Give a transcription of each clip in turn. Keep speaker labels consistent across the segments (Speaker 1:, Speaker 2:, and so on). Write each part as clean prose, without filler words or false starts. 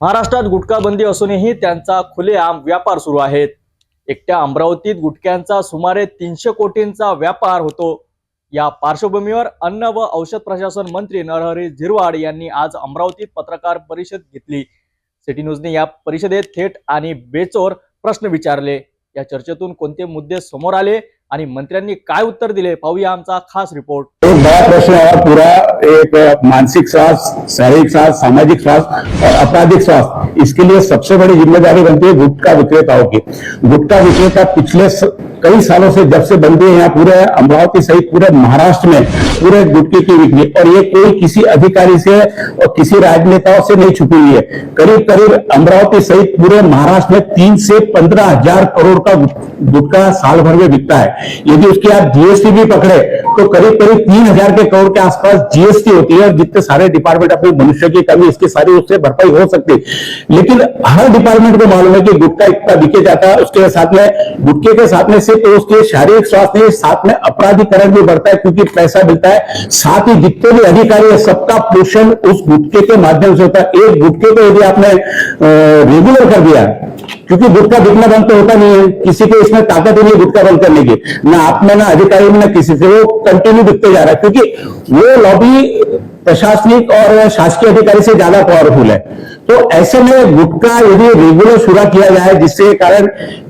Speaker 1: महाराष्ट्रात गुटखा बंदी असूनही त्यांचा खुलेआम व्यापार सुरू आहे। एकट्या अमरावतीत गुटख्यांचा सुमारे 300 कोटींचा व्यापार होतो। या पार्श्वभूमीवर अन्न व औषध प्रशासन मंत्री नरहरी झिरवाळ यांनी आज अमरावतीत पत्रकार परिषद घेतली। सिटी न्यूजने या परिषदेत थेट आणि बेचोर प्रश्न विचारले। या चर्चेतून कोणते मुद्दे समोर आले आणि मंत्र्यांनी काय उत्तर दिले, पाहूया आमचा खास रिपोर्ट।
Speaker 2: एक बड़ा प्रश्न है पूरा, एक मानसिक स्वास्थ्य, शारीरिक स्वास्थ्य, सामाजिक स्वास्थ्य और आपराधिक स्वास्थ्य। इसके लिए सबसे बड़ी जिम्मेदारी बनती है गुटखा विक्रेताओं की। गुटखा विक्रेता पिछले कई सालों से जब से बंदी है यहाँ पूरे अमरावती सहित पूरे महाराष्ट्र में पूरे गुटखे की बिक्री, और ये कोई किसी अधिकारी से और किसी राजनेताओं से नहीं छुपी हुई है। करीब करीब अमरावती सहित पूरे महाराष्ट्र में 3 से 15 हजार करोड़ का गुटखा साल भर में बिकता है। यदि उसकी आप जीएसटी भी पकड़े तो करीब करीब 3000 के करोड़ के आसपास जीएसटी होती है, और जितने सारे डिपार्टमेंट अपने मनुष्य की कमी इसकी सारी उससे भरपाई हो सकती है। लेकिन हर डिपार्टमेंट को मालूम है कि गुटखा इतना बिके जाता है, उसके साथ में गुटखे के साथ में सिर्फ उसके शारीरिक स्वास्थ्य नहीं, साथ में अपराधीकरण भी बढ़ता है क्योंकि पैसा मिलता है। साथ ही जितने भी अधिकारी है सबका पोषण उस गुटखे के माध्यम से होता है। एक गुटखे को यदि आपने रेगुलर कर दिया, क्योंकि गुटखा बिकना बंद तो होता नहीं है, किसी के इसमें ताकत ही नहीं गुटखा बंद करने की, ना आप में ना अधिकारी में ना किसी से, वो कंटिन्यू बिकते जा रहा है क्योंकि वो लॉबी प्रशासनिक और शासकीय अधिकारी से ज्यादा पावरफुल है। तो ऐसे में गुटखा यदि रेगुलर शुरू किया जाए जिससे कारण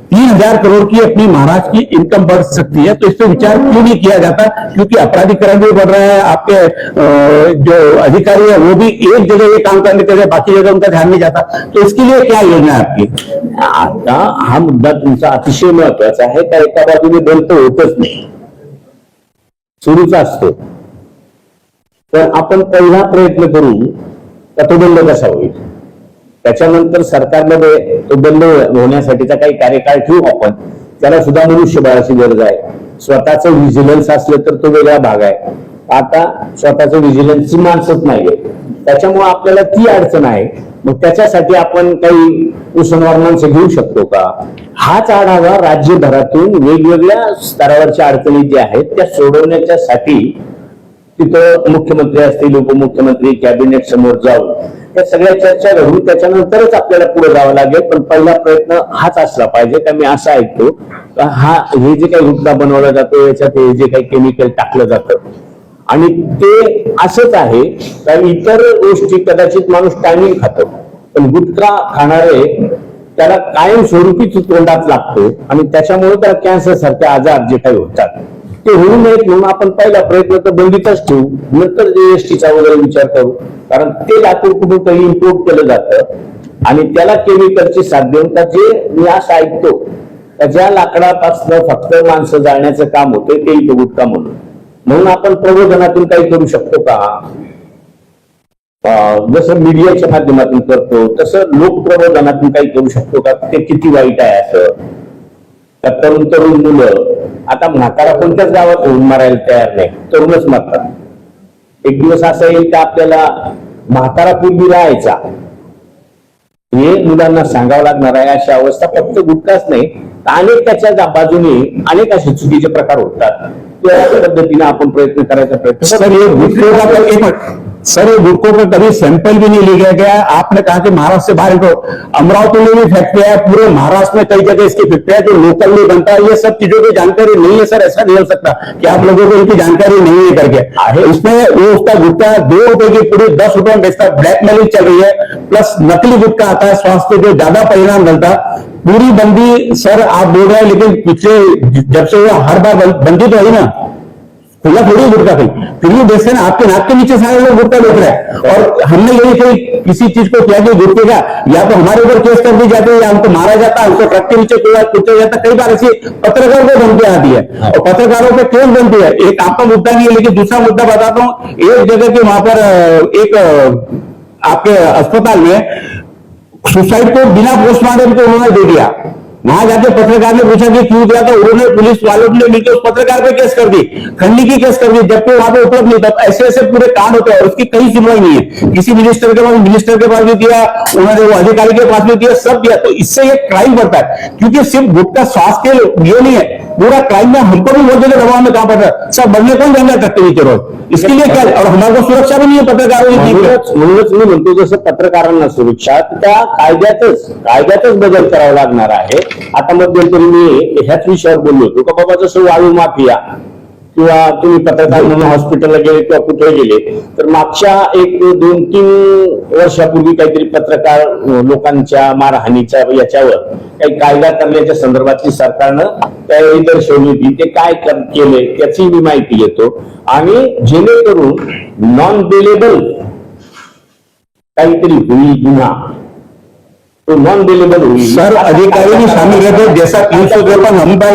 Speaker 2: 3000 करोड़ की अपनी महाराष्ट्र की इनकम बढ़ सकती है, तो इस पर विचार क्यों नहीं किया जाता? क्योंकि अपराधीकरण भी बढ़ रहा है, आपके जो अधिकारी है वो भी एक जगह ये काम करने के लिए बाकी जगह उनका ध्यान नहीं जाता। तो इसके लिए क्या योजना है आपकी?
Speaker 3: आता हा मुद्दा तुमचा अतिशय महत्वाचा आहे। तर एका बाजूने बंद तर होतच नाही, सुरूच असतो, तर आपण पहिला प्रयत्न करू का तो बंद कसा होईल। त्याच्यानंतर सरकारमध्ये तो बंद होण्यासाठीचा काही कार्यकाळ ठेवू आपण, त्याला सुद्धा मनुष्यबळाची गरज आहे। स्वतःचं व्हिजिलन्स असलं तर तो वेगळा भाग आहे, आता स्वतःचं व्हिजिलन्सची माणसंच नाहीये, त्याच्यामुळे आपल्याला ती अडचण आहे। मग त्याच्यासाठी आपण काही उसनवार माणसं घेऊ शकतो का? हाच आढावा राज्यभरातून वेगवेगळ्या स्तरावरच्या अडचणी ज्या आहेत त्या सोडवण्याच्यासाठी तिथं मुख्यमंत्री असतील, उपमुख्यमंत्री, कॅबिनेट समोर जाऊन त्या सगळ्या चर्चा घडून त्याच्यानंतरच आपल्याला पुढे जावं लागेल। पण पहिला प्रयत्न हाच असला पाहिजे का मी असं ऐकतो हे जे काही गुटखा बनवला जातो याच्यात हे जे काही केमिकल टाकलं जातं आणि ते असंच आहे का इतर गोष्टी कदाचित माणूस टायमिंग खातो, पण गुटखा खाणारे त्याला कायम स्वरूपीच तोंडात लागतो आणि त्याच्यामुळे त्याला कॅन्सर सारखे आजार जे काही होतात ते होऊ नयेत म्हणून आपण पहिला प्रयत्न तर बंदीतच ठेवू, नंतर जीएसटीचा वगैरे विचार करू। कारण ते लाकूड कुठून काही इम्पोर्ट केलं जातं आणि त्याला केमिकलची साथ देऊन का जे मी असं ऐकतो ज्या लाकडापासून फक्त माणसं जाळण्याचं काम होतं ते इथं गुटखा म्हणून आपण प्रबोधनातून काही करू शकतो का? जसं मीडियाच्या माध्यमातून करतो तसं लोक प्रबोधनातून काही करू शकतो का? ते किती वाईट आहे असं। तरुण मुलं आता म्हातारा कोणत्याच गावात होऊन मारायला तयार नाही, तरुणच मारतात। एक दिवस असं येईल का आपल्याला म्हातारा पूर्वी राहायचा हे मुलांना सांगावं लागणार आहे। अशी अवस्था फक्त गुटखाच नाही, अनेक त्याच्या बाजूने अनेक असे चुकीचे प्रकार होतात, त्या पद्धतीने आपण प्रयत्न करायचा प्रयत्न।
Speaker 2: सर ये गुटखों का कभी सैंपल भी नहीं लिया गया। आपने कहा कि महाराष्ट्र से बाहर को, अमरावती में भी फैक्ट्री है, पूरे महाराष्ट्र में कई जगह इसकी फैक्ट्री है जो लोकल में बनता है। ये सब चीजों की जानकारी नहीं है सर, ऐसा नहीं हो सकता कि आप लोगों को इनकी जानकारी नहीं है करके। उसमें वो उसका गुटखा 2 रुपए की पूरी 10 रुपए में बेचता है, ब्लैकमेलिंग चल रही है, प्लस नकली गुटखा आता है, स्वास्थ्य पे जो ज्यादा परिणाम डलता। पूरी बंदी सर आप बोल रहे हैं, लेकिन पिछले जब से हर बार बंदी तो हुई ना, खुला थोड़ी गुटखा कहीं, फिर भी देखते ना आपके नाक के नीचे सारे लोग गुटखा बेच रहे हैं। और हमने यही कोई किसी चीज को किया कि गुटखे का या तो हमारे ऊपर केस कर दी जाती है या हमको मारा जाता है, हमको ट्रक के नीचे कुचा जाता है। कई बार ऐसी पत्रकार को धमकी आती है और पत्रकारों पे केस बनती है। एक आपका मुद्दा नहीं है, लेकिन दूसरा मुद्दा बताता हूँ। एक जगह के वहां पर एक आपके अस्पताल में सुसाइड को बिना पोस्टमार्टम के उन्होंने दे दिया, वहां जाके पत्रकार ने पूछा कि क्यों दिया, तो उन्होंने पुलिस वालों ने मिलकर उस पत्रकार पे केस कर दी, खंडी की केस कर दी, जबकि वहां पे उपलब्ध नहीं था। ऐसे ऐसे पूरे कांड होते हैं और उसकी कहीं सुनवाई नहीं है। किसी मिनिस्टर के पास भी दिया उन्होंने, वो अधिकारी के पास भी दिया, सब दिया। तो इससे ये क्राइम बढ़ता है, क्योंकि सिर्फ गुटखा स्वास्थ्य के ये नहीं है, पूरा क्राइम में हमको भी बहुत ज्यादा दबाव में काम पड़ रहा है। सब बनने कौन जाना करते हुए रोज, इसके लिए क्या, और हमारे को सुरक्षा भी नहीं है पत्रकारों की।
Speaker 3: म्हणूनच मी म्हणतो जसं पत्रकारांना सुरक्षा, त्या कायद्यातच बदल करावा लागणार आहे। आता मध्यंतरी मी ह्याच विषयावर बोललो होतो का बाबा, जसं वाळू माफिया किंवा तुम्ही पत्रकार म्हणून हॉस्पिटलला गेले किंवा कुठे गेले तर मागच्या 1-2-3 वर्षापूर्वी काहीतरी पत्रकार लोकांच्या मारहाणीच्या याच्यावर काही कायदा करण्याच्या संदर्भातली सरकारनं त्यावेळी दर्शवली होती। ते काय केले त्याची मी माहिती घेतो, आणि जेणेकरून नॉन बेलेबल काहीतरी होईल गुन्हा, तो नॉन बेलेबल हुई।
Speaker 2: सर अधिकारी भी शामिल रहते, जैसा 353 हम तो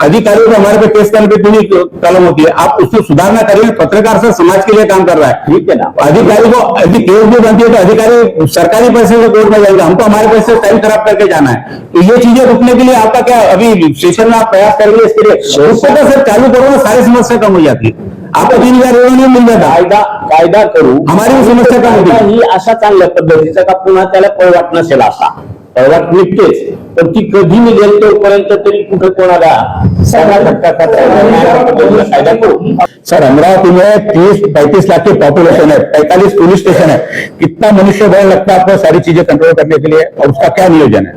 Speaker 2: अधिकारी को हमारे पे केस करने पे पूरी कलम होती है। आप उसको सुधारना करिए, पत्रकार सर समाज के लिए काम कर रहा है,
Speaker 3: ठीक है ना।
Speaker 2: अधिकारी को यदि केस भी बनती है तो अधिकारी सरकारी पैसे से कोर्ट में जाएगा, हमको हमारे पैसे टाइम खराब करके जाना है। तो ये चीजें रुकने के लिए आपका क्या अभी सेशन में आप प्रयास करेंगे इसके लिए? उसको तो सर चालू करो ना, सारी समस्या कम हो जाती है। आपको 3,000 रेवेन्यू मिल जाता,
Speaker 3: कायदा करू,
Speaker 2: हमारी भी समस्या कम होती
Speaker 3: ही अशा चांगल्या पद्धतीचा का पुन्हा त्याला पळवाट नसेल, असा पळवाट निघतेच, पण ती कधी निघेल तोपर्यंत तरी कुठे कोणाला कायदा करू।
Speaker 2: सर अमरावती में 30-35 लाख की पॉपुलेशन है, 45 पुलिस स्टेशन है, कितना मनुष्य बल लगता है आपको सारी चीजें कंट्रोल करने के लिए, और उसका क्या नियोजन है?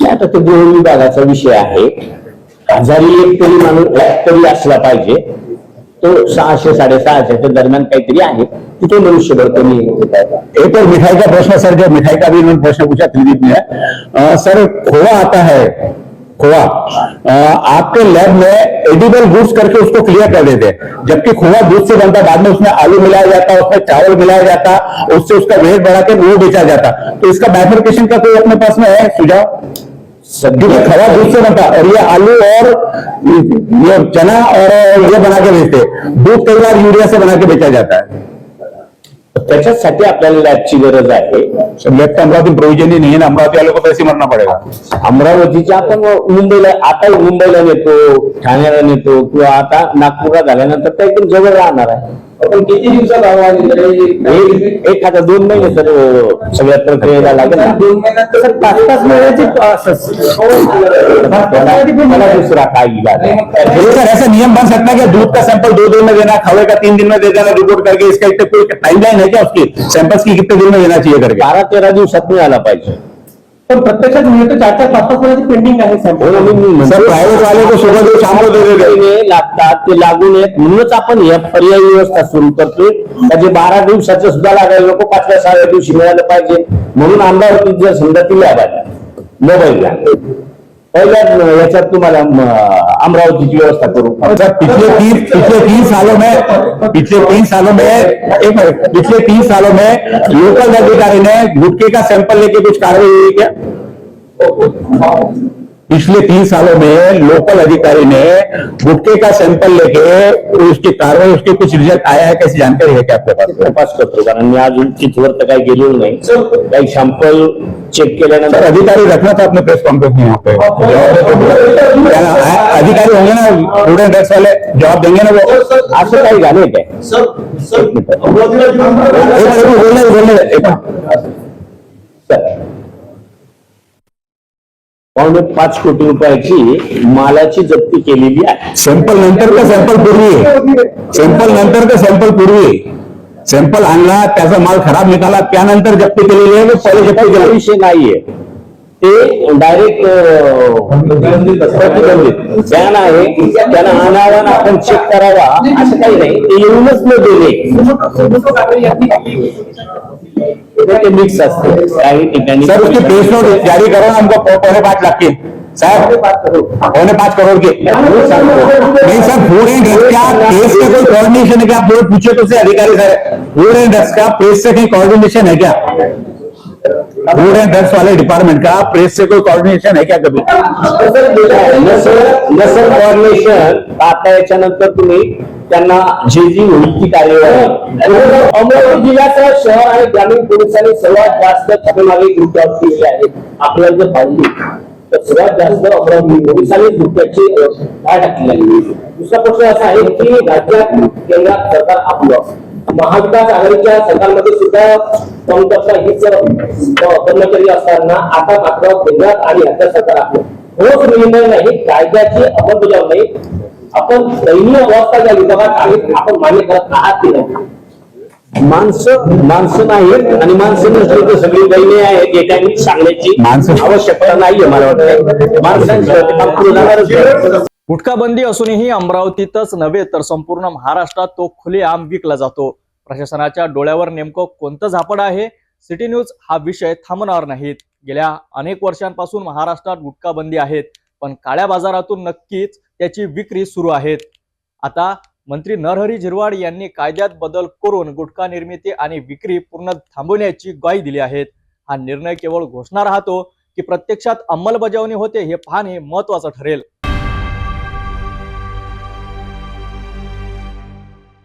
Speaker 3: आता तो गृह विभागाचा विषय आहे। 1001 तरी माणूस तरी असला पाहिजे, तो 600-650 दरम्यान काहीतरी आहे, तिथे मनुष्यबळ कमी।
Speaker 2: एक और मिठाई का प्रश्न सर, जो मिठाई का भी उन्होंने प्रश्न पूछा त्रिदीप ने, सर खोआ आता है, खोआ आपके लैब में एडिबल गुड्स करके उसको क्लियर कर देते हैं, जबकि खोआ दूध से बनता, बाद में उसमें आलू मिलाया जाता, उसमें चावल मिलाया जाता, उससे उसका वेट बढ़ा के वो बेचा जाता। तो इसका बाइफर्केशन का कोई अपने पास में है सुझाव? क्योंकि खवा दूध से बनता और ये आलू और ये चना और ये बना के बेचते, दूध कई बार यूरिया से बना के बेचा जाता है।
Speaker 3: त्याच्यासाठी आपल्याला लॅबची गरज आहे।
Speaker 2: लैब का अमरावती प्रोविजन ही नहीं है ना, अमरावती वालों को पैसे मरना पड़ेगा।
Speaker 3: अमरावतीच्या आपण मुंबईला, आता मुंबईला नेतो, ठाण्याला नेतो, किंवा आता नागपूरला झाल्यानंतर त्या एकदम जवळ राहणार आहे। आपण किती दिवसात एक आता 2 महिने तर सगळ्या प्रक्रियेला लागेल ना। 2 महिन्यात सर 5-5 महिन्याची मला दुसरा काय इलाज आहे?
Speaker 2: सर ऐसा नियम बन सकता है कि दूध का सैंपल 2 दिन में देना, खवे का 3 दिन में दे देना रिपोर्ट करके, इसका कोई टाइमलाइन है क्या उसकी, सैंपल्स की कितने दिन में देना चाहिए करके?
Speaker 3: 12-13 दिवसात मिळाला पाहिजे।
Speaker 4: पण प्रत्यक्षात मिळतो 4-5 महिन्याची पेंडिंग आहे सॅम्पल।
Speaker 2: सर प्रायव्हेट वाले को सुबह दो शाम को दे देते
Speaker 3: लागतात, ते लागू नयेत, म्हणूनच आपण या पर्यायी व्यवस्था सुरू करतोय। त्याचे 12 दिवसाचं सुद्धा लागायला नको, 5व्या-6व्या दिवशी मिळालं पाहिजे, म्हणून आमदारवरती जर समजा ती लॅब आहे मोबाईलला, पहिल्या याच्यात तुम्हाला अमरावतीची व्यवस्था करू।
Speaker 2: सर पिछले 3 सालों में लोकल अधिकारी ने गुटखे का सैंपल लेके कुछ कार्रवाई हुई क्या? पिछले 3 सालों में लोकल अधिकारी ने गुटखे का सैंपल लेके उसकी कार्रवाई, उसके कुछ रिजल्ट आया है, कैसी जानकारी है क्या आपके पास?
Speaker 3: तपास करतो, कारण मी अजून तिथवर तर काही गेलेलो नाही। काही सॅम्पल चेक केल्यानंतर
Speaker 2: अधिकारी रखना था अपने प्रेस कॉन्फ्रेंस में यहाँ पे, अधिकारी होंगे ना फूड एंड ड्रग्स वाले, जवाब देंगे ना वो।
Speaker 3: असं काही झालंय काय? पावणे 5 कोटी रुपयाची मालाची जप्ती केलेली आहे।
Speaker 2: सॅम्पल नंतर का सॅम्पल पूर्वी आहे, सॅम्पल नंतर का सॅम्पल पूर्वी आहे, सॅम्पल आणला त्याचा माल खराब निघाला त्यानंतर जप्ती केलेली आहे, पहिले जप्ती केला
Speaker 3: विषय नाहीये, ते डायरेक्ट प्रतिबंधित बॅन आहे, त्यांना आणावं आपण चेक करावा असं काही नाही, ते येऊनच न दिले ते मिक्स असते काही ठिकाणी।
Speaker 2: सर उसकी प्रेस नोट जारी करो ना हमको, 5.5 लाख की साहब, 5.5 करोड़ की नहीं सर। फूड एंड ड्रग्स का प्रेस से कोई कोऑर्डिनेशन है क्या? आप लोग पूछे तो से अधिकारी सर, फूड एंड ड्रग्स का प्रेस से कहीं कोऑर्डिनेशन है क्या? फूड एंड ड्रग्स वाले डिपार्टमेंट का प्रेस से कोई कोऑर्डिनेशन है क्या कभी?
Speaker 3: नसेल कोऑर्डिनेशन, आता याच्यानंतर तुम्ही त्यांना जी होईल ती कार्यवाही। अमरावती जिल्ह्याचा शहर आणि ग्रामीण पोलिसांनी सर्वात जास्त छापेमारी केली आहे। आपल्याला जर पाहिली तर सर्वात जास्त अमरावती पोलिसांनी गुटख्याची धाड टाकली आहे. दुसरा प्रश्न असा आहे की राज्यात केंद्रात सरकार आपलं महाविकास आघाडीच्या सरकारमध्ये सुद्धा कमतरता हीच कर्मचारी असताना आता मात्र केंद्रात आणि राज्य सरकार आपलं ठोस निर्णय नाही, कायद्याची अंमलबजावणी नाही. आपण दयनीय अवस्था ज्या विभागात आहेत आपण मान्य करत आहात की नाही? माणसं नाहीत आणि माणसं नसली तर सगळी दैनीय आहेत एकाने सांगण्याची आवश्यकता नाहीये. मला वाटतं माणसांशिवाय ते काम पुढे जाणारच नाही.
Speaker 1: गुटखा बंदी असूनही अमरावतीतच नव्हे तर संपूर्ण महाराष्ट्रात तो खुलेआम विकला जातो. प्रशासनाच्या डोळ्यावर नेमकं कोणतं झापड आहे? सिटी न्यूज हा विषय थांबणार नाहीत. गेल्या अनेक वर्षांपासून महाराष्ट्रात गुटखा बंदी आहेत, पण काळ्या बाजारातून नक्कीच त्याची विक्री सुरू आहेत. आता मंत्री नरहरी झिरवाळ यांनी कायद्यात बदल करून गुटखा निर्मिती आणि विक्री पूर्ण थांबवण्याची ग्वाही दिली आहे. हा निर्णय केवळ घोषणा राहतो की प्रत्यक्षात अंमलबजावणी होते हे पाहणे महत्वाचं ठरेल.